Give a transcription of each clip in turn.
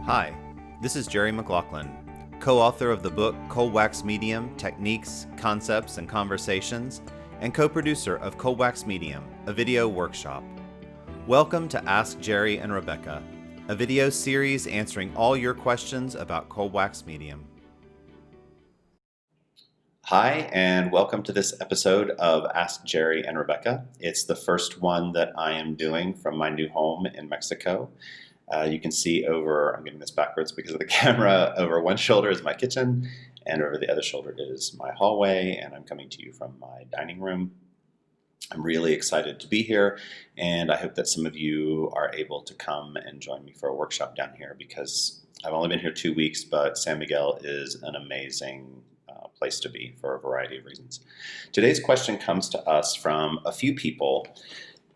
Hi, this is Jerry McLaughlin, co-author of the book Cold Wax Medium, Techniques, Concepts, and Conversations, and co-producer of Cold Wax Medium, a video workshop. Welcome to Ask Jerry and Rebecca, a video series answering all your questions about cold wax medium. Hi, and welcome to this episode of Ask Jerry and Rebecca. It's the first one that I am doing from my new home in Mexico. You can see over, I'm getting this backwards because of the camera, over one shoulder is my kitchen, and over the other shoulder is my hallway, and I'm coming to you from my dining room. I'm really excited to be here, and I hope that some of you are able to come and join me for a workshop down here, because I've only been here 2 weeks, but San Miguel is an amazing place to be for a variety of reasons. Today's question comes to us from a few people.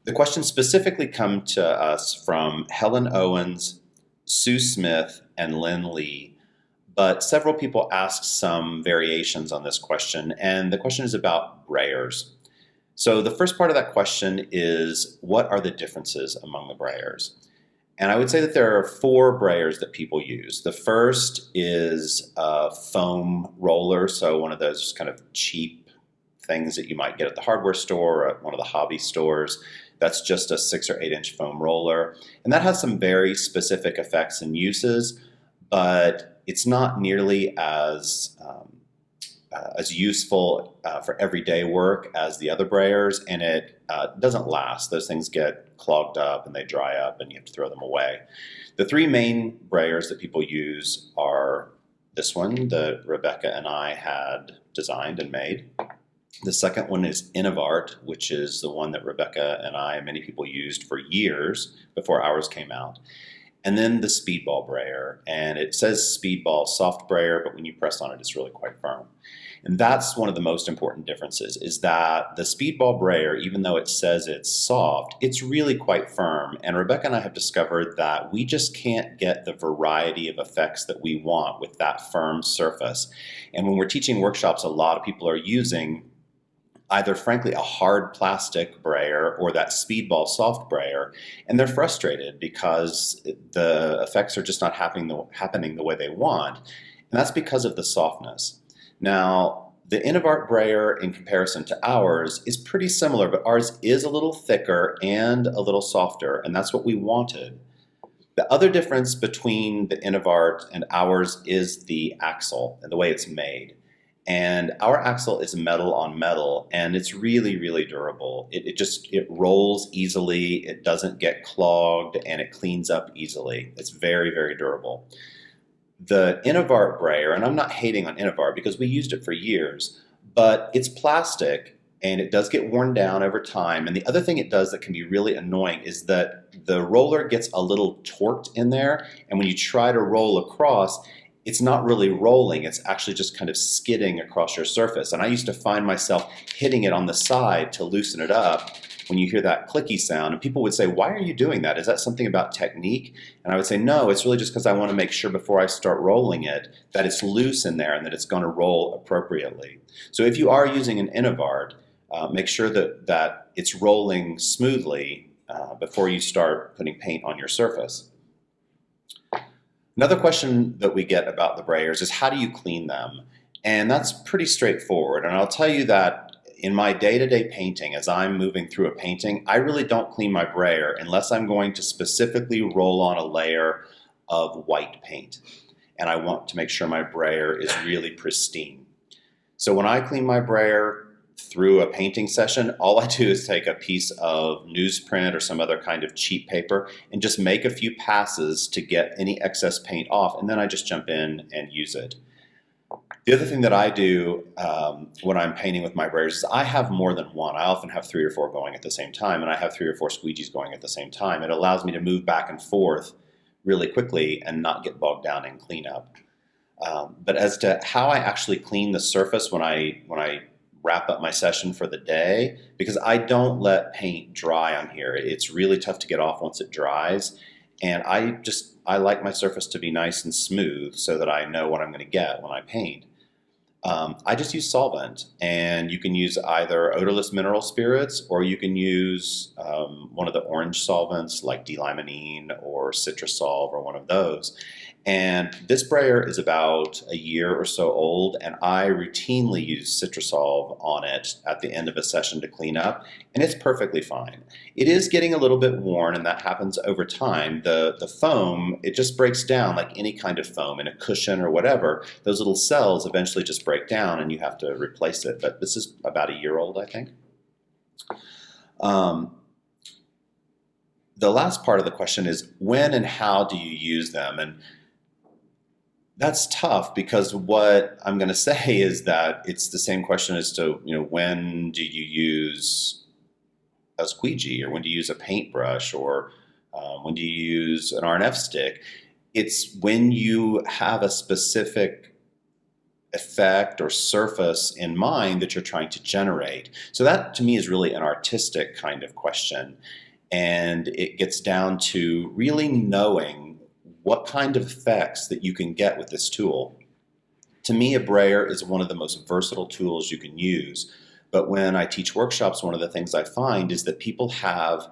The questions specifically come to us from Helen Owens, Sue Smith, and Lynn Lee, but several people asked some variations on this question, and the question is about brayers. So the first part of that question is, what are the differences among the brayers? And I would say that there are 4 brayers that people use. The first is a foam roller, so one of those kind of cheap things that you might get at the hardware store or at one of the hobby stores. That's just a 6 or 8 inch foam roller. And that has some very specific effects and uses, but it's not nearly as useful for everyday work as the other brayers, and it doesn't last. Those things get clogged up and they dry up and you have to throw them away. The 3 main brayers that people use are this one that Rebecca and I had designed and made. The second one is Innovart, which is the one that Rebecca and I and many people used for years before ours came out. And then the Speedball brayer, and it says Speedball soft brayer, but when you press on it, it's really quite firm. And that's one of the most important differences, is that the Speedball brayer, even though it says it's soft, it's really quite firm. And Rebecca and I have discovered that we just can't get the variety of effects that we want with that firm surface. And when we're teaching workshops, a lot of people are using either, frankly, a hard plastic brayer or that Speedball soft brayer, and they're frustrated because the effects are just not happening the way they want, and that's because of the softness. Now, the Innovart brayer, in comparison to ours, is pretty similar, but ours is a little thicker and a little softer, and that's what we wanted. The other difference between the Innovart and ours is the axle and the way it's made. And our axle is metal on metal, and it's really, really durable. It rolls easily, it doesn't get clogged, and it cleans up easily. It's very, very durable. The Innovart brayer, and I'm not hating on Innovart because we used it for years, but it's plastic and it does get worn down over time. And the other thing it does that can be really annoying is that the roller gets a little torqued in there, and when you try to roll across, it's not really rolling, it's actually just kind of skidding across your surface. And I used to find myself hitting it on the side to loosen it up when you hear that clicky sound. And people would say, why are you doing that? Is that something about technique? And I would say, no, it's really just because I want to make sure before I start rolling it that it's loose in there and that it's going to roll appropriately. So if you are using an Innovart, make sure that it's rolling smoothly before you start putting paint on your surface. Another question that we get about the brayers is, how do you clean them? And that's pretty straightforward. And I'll tell you that in my day-to-day painting, as I'm moving through a painting, I really don't clean my brayer unless I'm going to specifically roll on a layer of white paint. And I want to make sure my brayer is really pristine. So when I clean my brayer through a painting session, all I do is take a piece of newsprint or some other kind of cheap paper and just make a few passes to get any excess paint off, and then I just jump in and use it. The other thing that I do when I'm painting with my brayers is I have more than one. I often have 3 or 4 going at the same time, and I have 3 or 4 squeegees going at the same time. It allows me to move back and forth really quickly and not get bogged down in cleanup. But as to how I actually clean the surface when I wrap up my session for the day, because I don't let paint dry on here. It's really tough to get off once it dries, and I like my surface to be nice and smooth so that I know what I'm going to get when I paint. I just use solvent, and you can use either odorless mineral spirits, or you can use one of the orange solvents like D-limonene or Citrusolve or one of those. And this brayer is about a year or so old, and I routinely use Citrusolve on it at the end of a session to clean up, and it's perfectly fine. It is getting a little bit worn, and that happens over time. The foam, it just breaks down like any kind of foam in a cushion or whatever. Those little cells eventually just break down, and you have to replace it. But this is about a year old, I think. The last part of the question is, when and how do you use them? And that's tough, because what I'm going to say is that it's the same question as to, when do you use a squeegee, or when do you use a paintbrush, or when do you use an R&F stick? It's when you have a specific effect or surface in mind that you're trying to generate. So that to me is really an artistic kind of question. And it gets down to really knowing what kind of effects that you can get with this tool. To me, a brayer is one of the most versatile tools you can use. But when I teach workshops, one of the things I find is that people have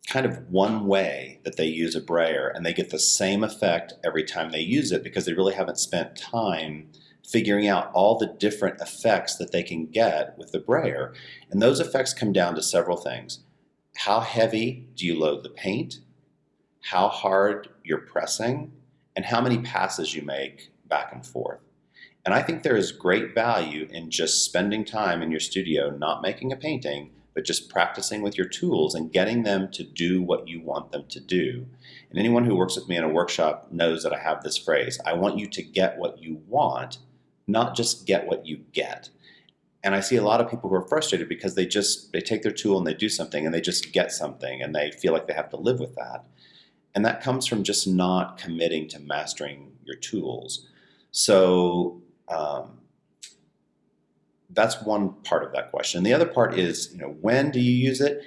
kind of one way that they use a brayer, and they get the same effect every time they use it, because they really haven't spent time figuring out all the different effects that they can get with the brayer. And those effects come down to several things. How heavy do you load the paint? How hard you're pressing, and how many passes you make back and forth. And I think there is great value in just spending time in your studio, not making a painting, but just practicing with your tools and getting them to do what you want them to do. And anyone who works with me in a workshop knows that I have this phrase: I want you to get what you want, not just get what you get. And I see a lot of people who are frustrated because they take their tool and they do something and they just get something, and they feel like they have to live with that. And that comes from just not committing to mastering your tools. So that's one part of that question. The other part is, when do you use it?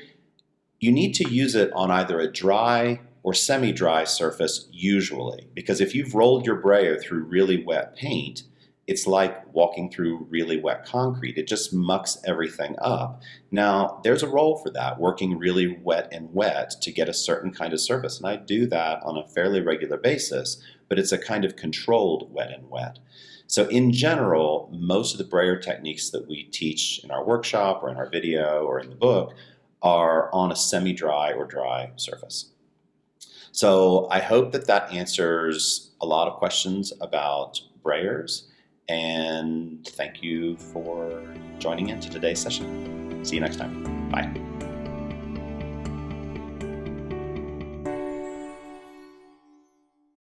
You need to use it on either a dry or semi-dry surface usually, because if you've rolled your brayer through really wet paint, it's like walking through really wet concrete. It just mucks everything up. Now, there's a role for that, working really wet and wet to get a certain kind of surface. And I do that on a fairly regular basis, but it's a kind of controlled wet and wet. So in general, most of the brayer techniques that we teach in our workshop or in our video or in the book are on a semi-dry or dry surface. So I hope that answers a lot of questions about brayers. And thank you for joining in to today's session. See you next time. Bye.